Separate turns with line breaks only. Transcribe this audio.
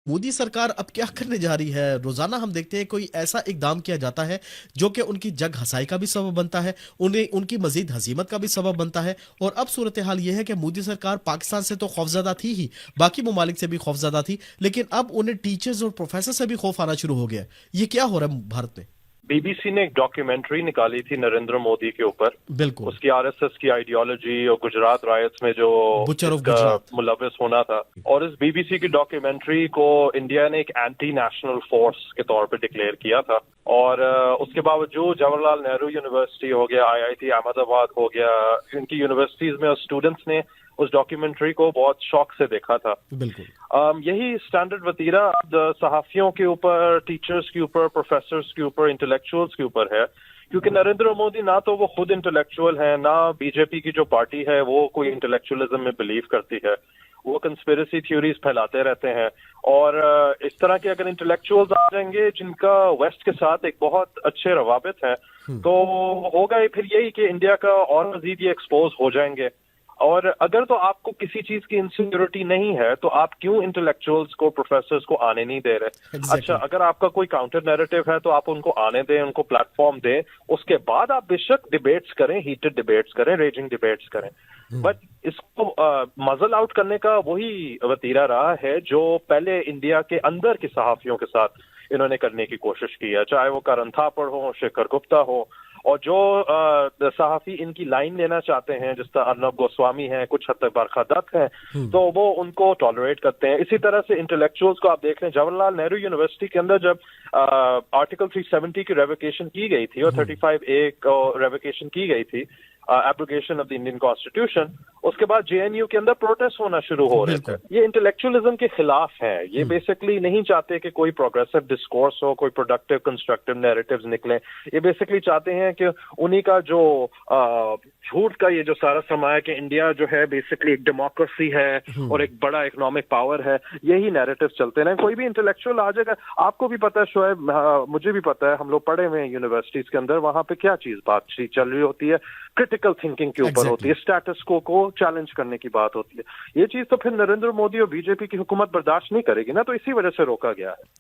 मोदी सरकार अब क्या करने जा रही है? रोजाना हम देखते हैं कोई ऐसा इकदाम किया जाता है जो कि उनकी जग हसाई का भी सबब बनता है, उन्हें उनकी मजीद हजीमत का भी सबब बनता है। और अब सूरत हाल ये है कि मोदी सरकार पाकिस्तान से तो खौफजदा थी ही, बाकी ममालिक से भी खौफजदा थी, लेकिन अब उन्हें टीचर्स और प्रोफेसर से भी खौफ आना शुरू हो गया है। ये क्या हो रहा है भारत में?
बीबीसी ने एक डॉक्यूमेंट्री निकाली थी नरेंद्र मोदी के ऊपर।
बिल्कुल।
उसकी आरएसएस की आइडियोलॉजी और गुजरात रायट्स में जो
बुचर ऑफ
इसका
गुजरात।
मुलविस होना था, और इस बीबीसी की डॉक्यूमेंट्री को इंडिया ने एक एंटी नेशनल फोर्स के तौर पे डिक्लेयर किया था। और उसके बावजूद जवाहरलाल नेहरू यूनिवर्सिटी हो गया, आईआईटी अहमदाबाद हो गया, इनकी यूनिवर्सिटीज में और स्टूडेंट्स ने उस डॉक्यूमेंट्री को बहुत शौक से देखा था।
बिल्कुल।
यही स्टैंडर्ड वतीरा सहाफियों के ऊपर, टीचर्स के ऊपर, प्रोफेसर्स के ऊपर, इंटेलेक्चुअल्स के ऊपर है। क्योंकि नरेंद्र मोदी ना तो वो खुद इंटेलेक्चुअल है, ना बीजेपी की जो पार्टी है वो कोई इंटेलेक्चुअलिज्म में बिलीव करती है। वो कंस्पिरेसी थ्योरीज फैलाते रहते हैं। और इस तरह के अगर इंटेलेक्चुअल्स आ जाएंगे जिनका वेस्ट के साथ एक बहुत अच्छे रवाबित है, तो होगा फिर यही कि इंडिया का और मजीद ये एक्सपोज हो जाएंगे। और अगर तो आपको किसी चीज की इनसिक्योरिटी नहीं है तो आप क्यों इंटेलेक्चुअल्स को, प्रोफेसर्स को आने नहीं दे रहे? अच्छा, अगर आपका कोई काउंटर नैरेटिव है तो आप उनको आने दें, उनको प्लेटफॉर्म दें, उसके बाद आप बेशक डिबेट्स करें, हीटेड डिबेट्स करें, रेजिंग डिबेट्स करें। बट इसको मजल आउट करने का वही वतीरा रहा है जो पहले इंडिया के अंदर के सहाफियों के साथ इन्होंने करने की कोशिश की है, चाहे वो करण थापड़ हो, शेखर गुप्ता हो, और जो सहाफी इनकी लाइन लेना चाहते हैं, जिस तरह अर्नब गोस्वामी है, कुछ हद तक बरखा दत्त है, तो वो उनको टॉलरेट करते हैं। इसी तरह से इंटेलेक्चुअल्स को आप देख रहे हैं, जवाहरलाल नेहरू यूनिवर्सिटी के अंदर जब आर्टिकल 370 की रेवोकेशन की गई थी और 35A रेवोकेशन की गई थी, abrogation of the Indian constitution, उसके बाद जेएनयू के अंदर प्रोटेस्ट होना शुरू हो रहे थे। ये इंटेलेक्चुअलिज्म के खिलाफ है। ये बेसिकली नहीं चाहते कि कोई प्रोग्रेसिव डिस्कोर्स हो, कोई प्रोडक्टिव कंस्ट्रक्टिव नैरेटिव्स निकले। ये बेसिकली चाहते हैं कि उन्हीं का जो झूठ का ये जो सारा समाया कि इंडिया जो है बेसिकली एक डेमोक्रेसी है और एक बड़ा इकोनॉमिक पावर है, यही नैरेटिव चलते रहे। कोई भी इंटेलेक्चुअल आ जाएगा, आपको भी पता है शोएब, मुझे भी पता है, हम लोग पढ़े हुए हैं यूनिवर्सिटीज के अंदर, वहां पे क्या चीज बातचीत चल रही होती है, क्रिटिकल थिंकिंग के ऊपर होती है, स्टेटस को चैलेंज करने की बात होती है। ये चीज तो फिर नरेंद्र मोदी और बीजेपी की हुकूमत बर्दाश्त नहीं करेगी ना, तो इसी वजह से रोका गया है।